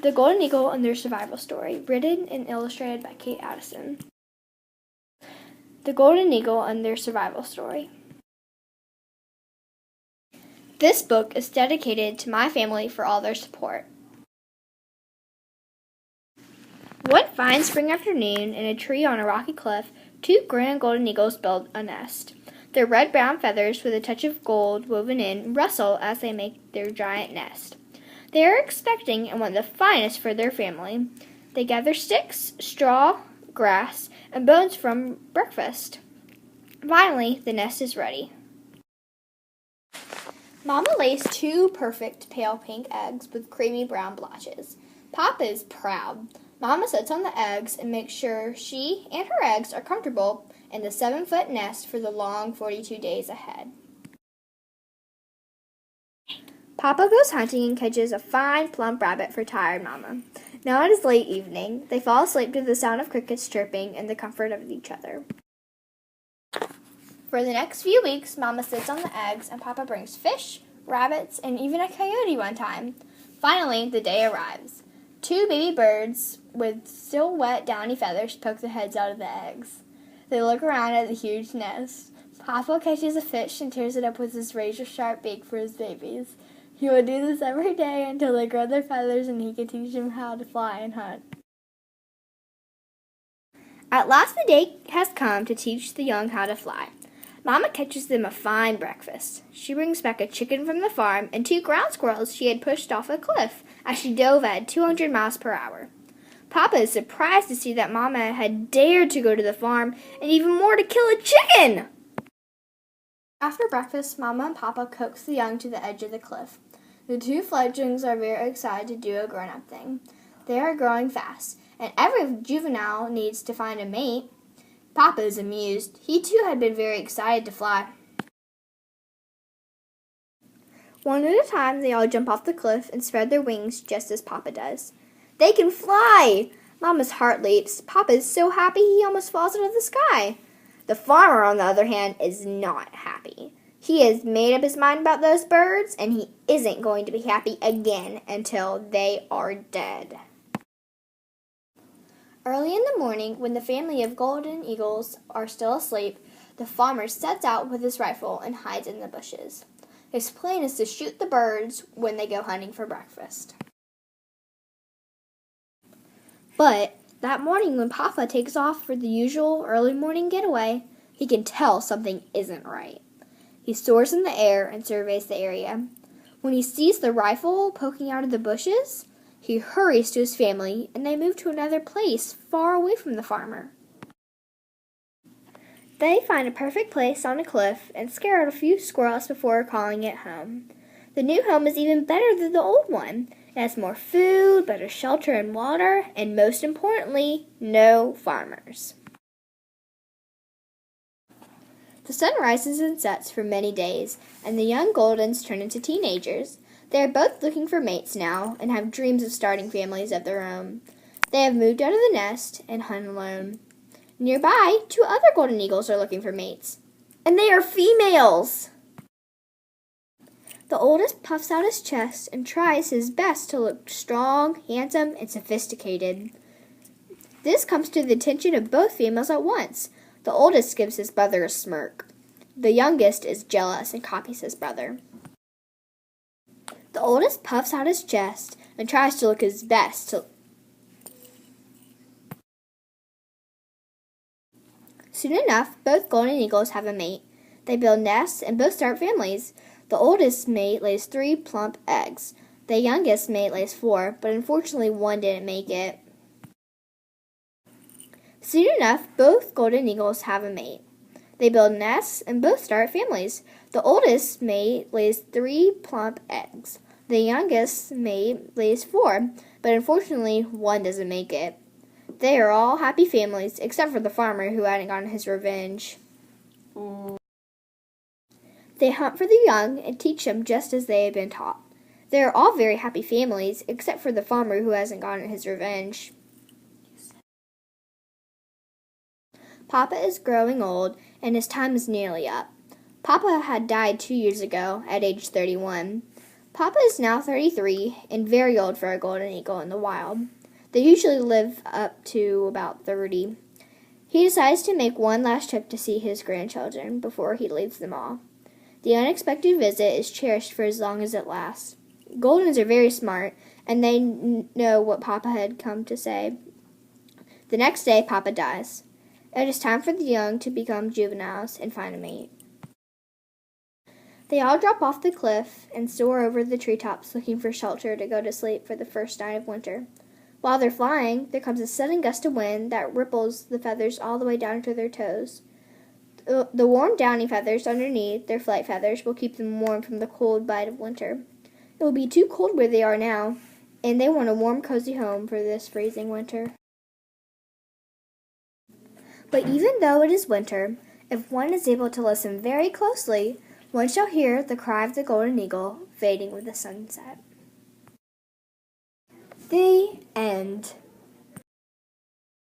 The Golden Eagle and Their Survival Story, written and illustrated by Kate Addison. The Golden Eagle and Their Survival Story. This book is dedicated to my family for all their support. One fine spring afternoon, in a tree on a rocky cliff, two grand golden eagles build a nest. Their red-brown feathers with a touch of gold woven in rustle as they make their giant nest. They are expecting and want the finest for their family. They gather sticks, straw, grass, and bones from breakfast. Finally, the nest is ready. Mama lays two perfect pale pink eggs with creamy brown blotches. Papa is proud. Mama sits on the eggs and makes sure she and her eggs are comfortable in the 7-foot nest for the long 42 days ahead. Papa goes hunting and catches a fine plump rabbit for tired Mama. Now it is late evening. They fall asleep to the sound of crickets chirping and the comfort of each other. For the next few weeks, Mama sits on the eggs and Papa brings fish, rabbits, and even a coyote one time. Finally, the day arrives. Two baby birds with still wet downy feathers poke their heads out of the eggs. They look around at the huge nest. Papa catches a fish and tears it up with his razor-sharp beak for his babies. He will do this every day until they grow their feathers and he can teach them how to fly and hunt. At last the day has come to teach the young how to fly. Mama catches them a fine breakfast. She brings back a chicken from the farm and 2 ground squirrels she had pushed off a cliff as she dove at 200 miles per hour. Papa is surprised to see that Mama had dared to go to the farm and even more to kill a chicken! After breakfast, Mama and Papa coax the young to the edge of the cliff. The 2 fledglings are very excited to do a grown-up thing. They are growing fast, and every juvenile needs to find a mate. Papa is amused. He too had been very excited to fly. One at a time, they all jump off the cliff and spread their wings just as Papa does. They can fly! Mama's heart leaps. Papa is so happy he almost falls out of the sky. The farmer, on the other hand, is not happy. He has made up his mind about those birds, and he isn't going to be happy again until they are dead. Early in the morning, when the family of golden eagles are still asleep, the farmer sets out with his rifle and hides in the bushes. His plan is to shoot the birds when they go hunting for breakfast. But that morning when Papa takes off for the usual early morning getaway, he can tell something isn't right. He soars in the air and surveys the area. When he sees the rifle poking out of the bushes, he hurries to his family, and they move to another place far away from the farmer. They find a perfect place on a cliff and scare out a few squirrels before calling it home. The new home is even better than the old one. It has more food, better shelter and water, and most importantly, no farmers. The sun rises and sets for many days, and the young Goldens turn into teenagers. They are both looking for mates now and have dreams of starting families of their own. They have moved out of the nest and hunt alone. Nearby, 2 other golden eagles are looking for mates, and they are females! The oldest puffs out his chest and tries his best to look strong, handsome, and sophisticated. This comes to the attention of both females at once. The oldest gives his brother a smirk. The youngest is jealous and copies his brother. The oldest puffs out his chest and tries to look his best. Soon enough, both golden eagles have a mate. They build nests and both start families. The oldest mate lays 3 plump eggs. The youngest mate lays 4, but unfortunately one didn't make it. Soon enough, both golden eagles have a mate. They build nests and both start families. The oldest mate lays 3 plump eggs. The youngest mate lays 4, but unfortunately one doesn't make it. They are all happy families, except for the farmer who hadn't gotten his revenge. They hunt for the young and teach them just as they had been taught. They are all very happy families, except for the farmer who hasn't gotten his revenge. Papa is growing old, and his time is nearly up. Papa had died 2 years ago, at age 31. Papa is now 33 and very old for a golden eagle in the wild. They usually live up to about 30. He decides to make one last trip to see his grandchildren before he leaves them all. The unexpected visit is cherished for as long as it lasts. Goldens are very smart, and they know what Papa had come to say. The next day, Papa dies. It is time for the young to become juveniles and find a mate. They all drop off the cliff and soar over the treetops looking for shelter to go to sleep for the first night of winter. While they're flying, there comes a sudden gust of wind that ripples the feathers all the way down to their toes. The warm downy feathers underneath their flight feathers will keep them warm from the cold bite of winter. It will be too cold where they are now, and they want a warm, cozy home for this freezing winter. But even though it is winter, if one is able to listen very closely, one shall hear the cry of the golden eagle fading with the sunset. The end.